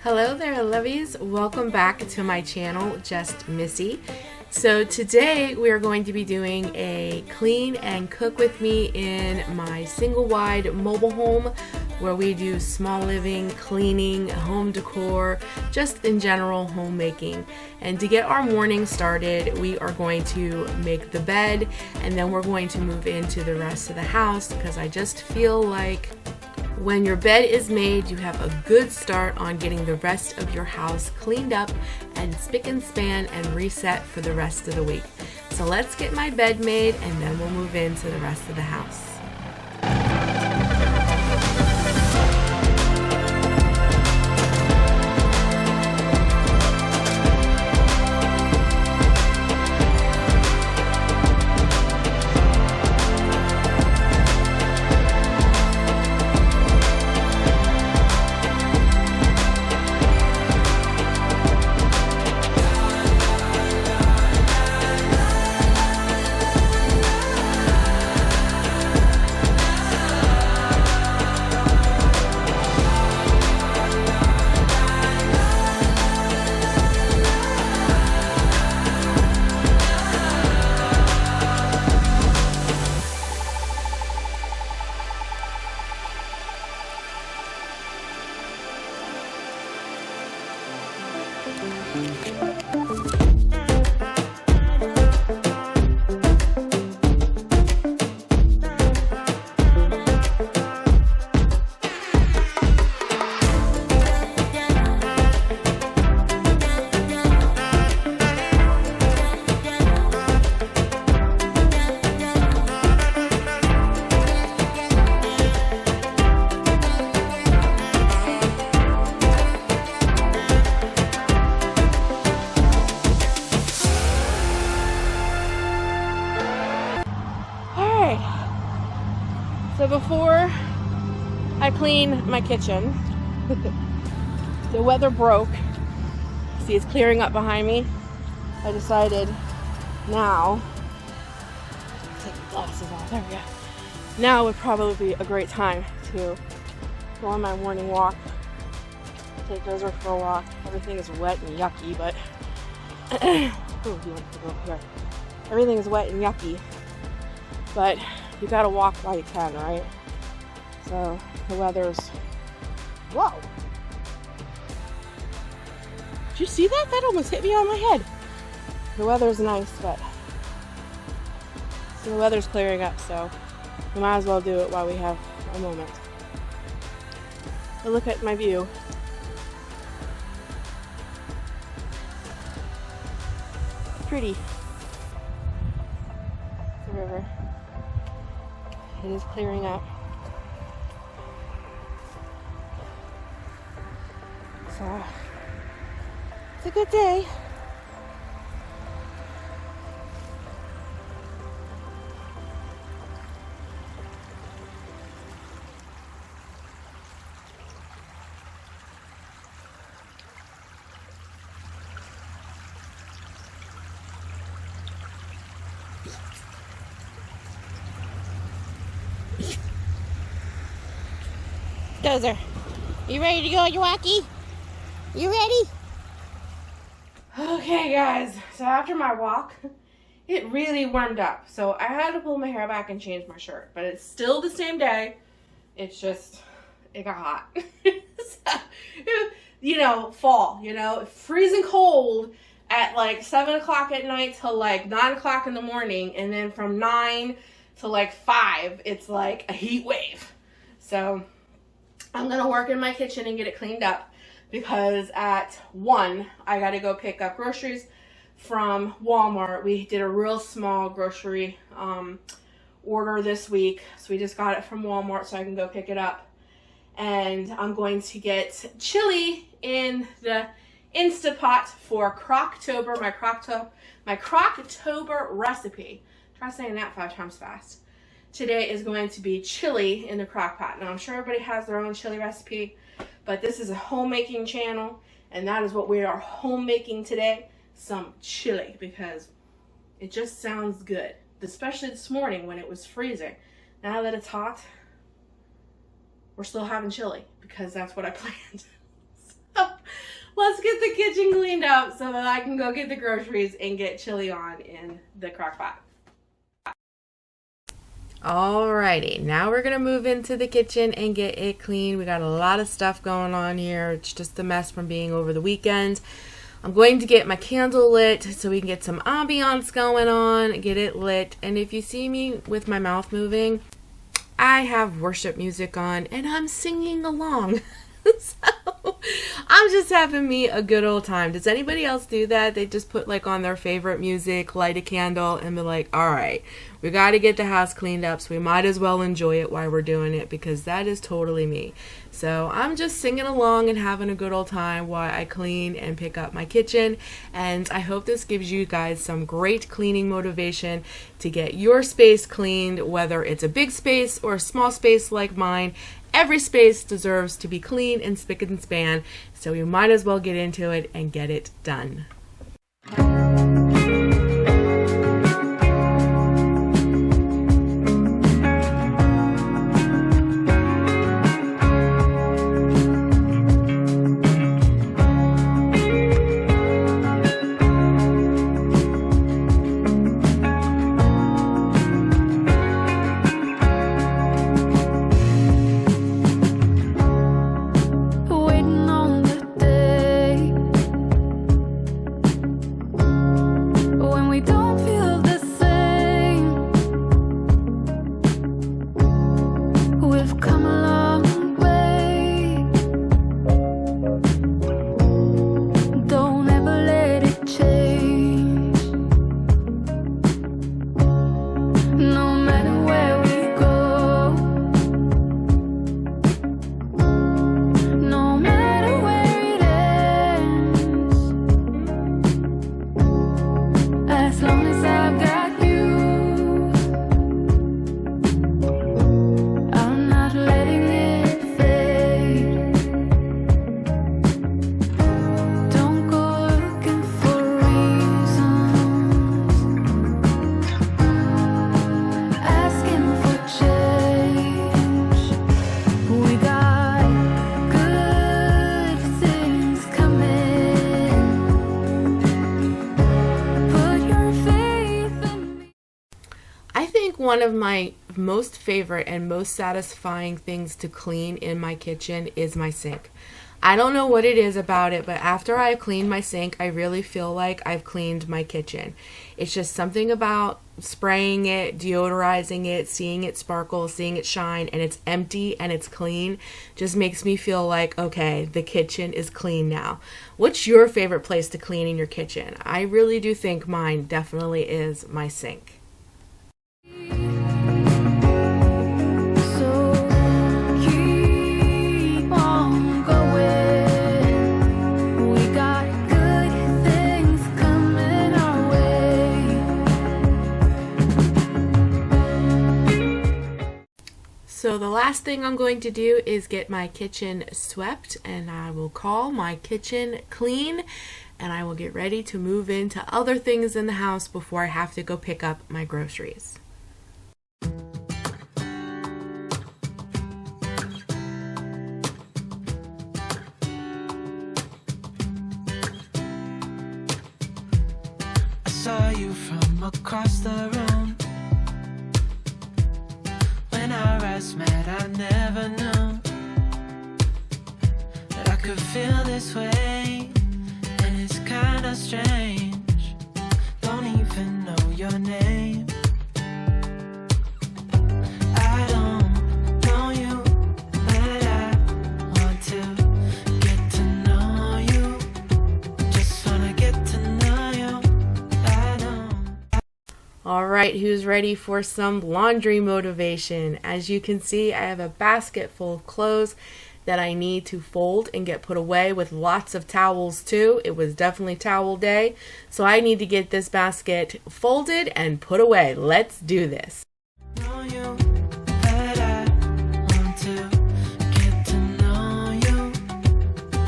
Hello there, lovies. Welcome back to my channel, Just Missy. So today we are going to be doing a clean and cook with me in my single wide mobile home where we do small living, cleaning, home decor, just in general homemaking. And to get our morning started, we are going to make the bed and then we're going to move into the rest of the house because I just feel like when your bed is made, you have a good start on getting the rest of your house cleaned up and spick and span and reset for the rest of the week. So let's get my bed made and then we'll move into the rest of the house. So before I clean my kitchen, the weather broke. See, it's clearing up behind me. I decided now, take the glasses off, there we go. Now would probably be a great time to go on my morning walk, take Dozer for a walk. Everything is wet and yucky, but everything is wet and yucky, but you gotta walk while you can, right? So the weather's, whoa! Did you see that? That almost hit me on my head. The weather's nice, but so the weather's clearing up, so we might as well do it while we have a moment. But look at my view. It's pretty. The river. It is clearing up. So, it's a good day. Dozer, you ready to go on your walkie? You ready? Okay, guys, so after my walk, it really warmed up. So I had to pull my hair back and change my shirt, but it's still the same day. It's just, it got hot. So, you know, fall, you know, freezing cold at like 7 o'clock at night till like 9 o'clock in the morning. And then from 9 to like 5, it's like a heat wave. So I'm going to work in my kitchen and get it cleaned up because at 1, I got to go pick up groceries from Walmart. We did a real small grocery order this week. So we just got it from Walmart so I can go pick it up. And I'm going to get chili in the Instapot for Croctober, my Croctober recipe. Try saying that 5 times fast. Today is going to be chili in the crock pot. Now, I'm sure everybody has their own chili recipe, but this is a homemaking channel, and that is what we are homemaking today, some chili, because it just sounds good, especially this morning when it was freezing. Now that it's hot, we're still having chili because that's what I planned. So let's get the kitchen cleaned up so that I can go get the groceries and get chili on in the crock pot. Alrighty, now we're gonna move into the kitchen and get it clean. We got a lot of stuff going on here. It's just a mess from being over the weekend. I'm going to get my candle lit so we can get some ambiance going on, get it lit. And if you see me with my mouth moving, I have worship music on and I'm singing along. So I'm just having me a good old time. Does anybody else do that? They just put like on their favorite music, light a candle, and be like, all right, we got to get the house cleaned up, so we might as well enjoy it while we're doing it, because that is totally me. So I'm just singing along and having a good old time while I clean and pick up my kitchen. And I hope this gives you guys some great cleaning motivation to get your space cleaned, whether it's a big space or a small space like mine. Every space deserves to be clean and spick and span, so we might as well get into it and get it done. One of my most favorite and most satisfying things to clean in my kitchen is my sink. I don't know what it is about it, but after I clean my sink, I really feel like I've cleaned my kitchen. It's just something about spraying it, deodorizing it, seeing it sparkle, seeing it shine, and it's empty and it's clean, just makes me feel like, okay, the kitchen is clean now. What's your favorite place to clean in your kitchen? I really do think mine definitely is my sink. So the last thing I'm going to do is get my kitchen swept, and I will call my kitchen clean, and I will get ready to move into other things in the house before I have to go pick up my groceries. I saw you from across the room. When our eyes met, I never knew that I could feel this way, and it's kinda strange. Don't even know your name. I don't know you, but I want to get to know you. Just wanna get to know you. I don't. Alright, who's ready for some laundry motivation? As you can see, I have a basket full of clothes that I need to fold and get put away, with lots of towels too. It was definitely towel day, so I need to get this basket folded and put away. Let's do this. Know you, but I want to get to know you.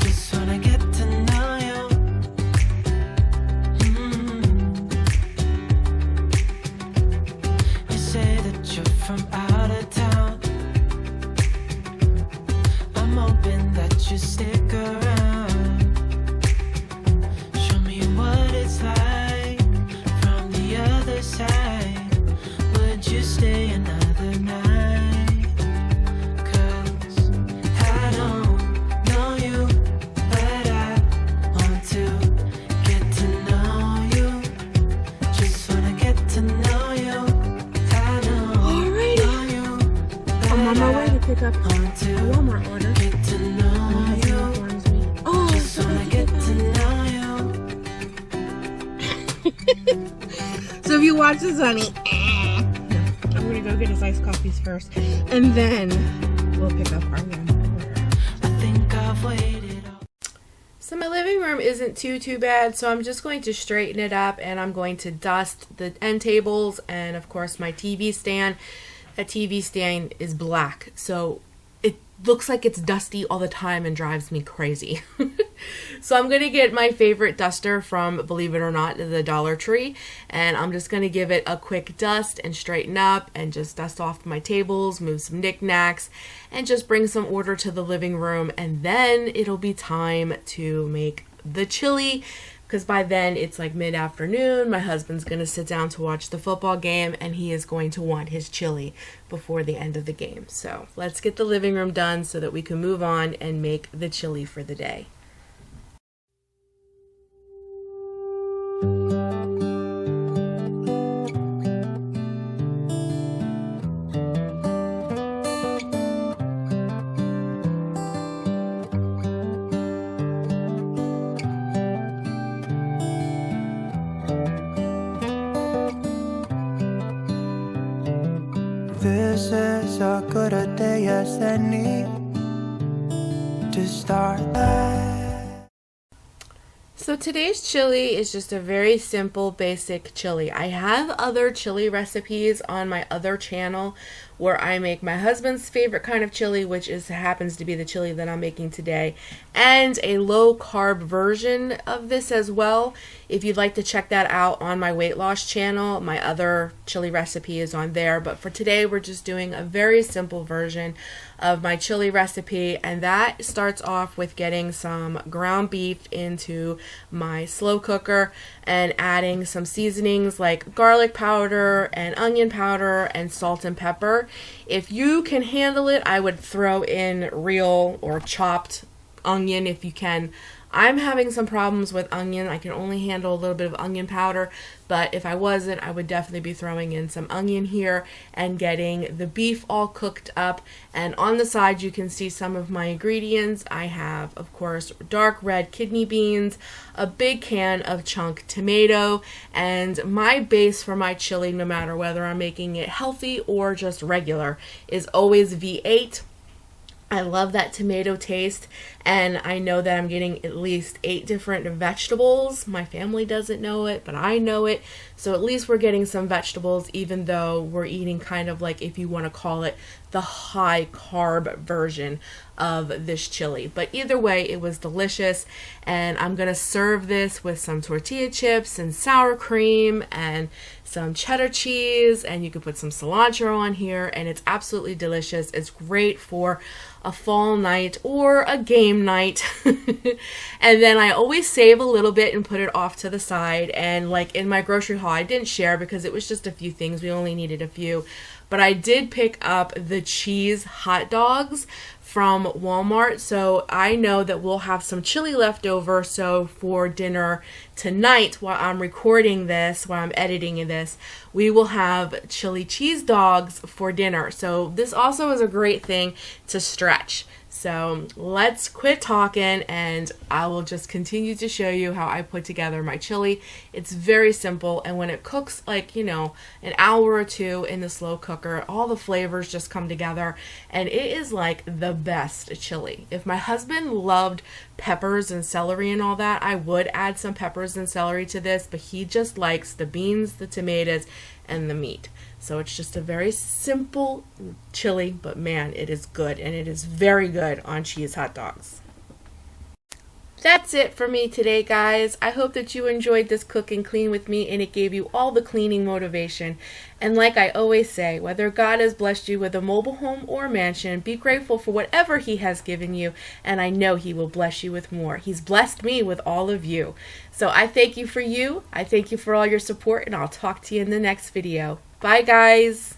Just wanna get to know you. You say that you're from out of town. I'm hoping that you stick around. watch the sunny. I'm gonna go get his iced coffees first, and then we'll pick up our one order. I think I've waited. So my living room isn't too bad, so I'm just going to straighten it up, and I'm going to dust the end tables and of course my TV stand. That TV stand is black, so it looks like it's dusty all the time and drives me crazy. So I'm going to get my favorite duster from, believe it or not, the Dollar Tree, and I'm just going to give it a quick dust and straighten up and just dust off my tables, move some knickknacks, and just bring some order to the living room, and then it'll be time to make the chili, because by then it's like mid-afternoon. My husband's going to sit down to watch the football game, and he is going to want his chili before the end of the game. So let's get the living room done so that we can move on and make the chili for the day. This is as good a day as any to start. So today's chili is just a very simple, basic chili. I have other chili recipes on my other channel where I make my husband's favorite kind of chili, which happens to be the chili that I'm making today, and a low-carb version of this as well. If you'd like to check that out on my weight loss channel, my other chili recipe is on there. But for today, we're just doing a very simple version of my chili recipe, and that starts off with getting some ground beef into my slow cooker and adding some seasonings like garlic powder and onion powder and salt and pepper. If you can handle it, I would throw in real or chopped onion if you can. I'm having some problems with onion. I can only handle a little bit of onion powder, but if I wasn't, I would definitely be throwing in some onion here and getting the beef all cooked up. And on the side, you can see some of my ingredients. I have, of course, dark red kidney beans, a big can of chunk tomato, and my base for my chili, no matter whether I'm making it healthy or just regular, is always V8. I love that tomato taste, and I know that I'm getting at least 8 different vegetables. My family doesn't know it, but I know it. So at least we're getting some vegetables, even though we're eating kind of like, if you want to call it, the high carb version of this chili. But either way, it was delicious, and I'm going to serve this with some tortilla chips and sour cream and some cheddar cheese, and you can put some cilantro on here, and it's absolutely delicious. It's great for a fall night or a game night. And then I always save a little bit and put it off to the side, and like in my grocery haul, I didn't share because it was just a few things. We only needed a few. But I did pick up the cheese hot dogs from Walmart, so I know that we'll have some chili left over. So for dinner tonight, while I'm recording this, while I'm editing this, we will have chili cheese dogs for dinner. So this also is a great thing to stretch. So let's quit talking, and I will just continue to show you how I put together my chili. It's very simple, and when it cooks like, an hour or two in the slow cooker, all the flavors just come together, and it is like the best chili. If my husband loved peppers and celery and all that, I would add some peppers and celery to this, but he just likes the beans, the tomatoes, and the meat. So it's just a very simple chili, but man, it is good, and it is very good on cheese hot dogs. That's it for me today, guys. I hope that you enjoyed this cook and clean with me, and it gave you all the cleaning motivation. And like I always say, whether God has blessed you with a mobile home or mansion, be grateful for whatever He has given you, and I know He will bless you with more. He's blessed me with all of you. So I thank you for you. I thank you for all your support, and I'll talk to you in the next video. Bye, guys.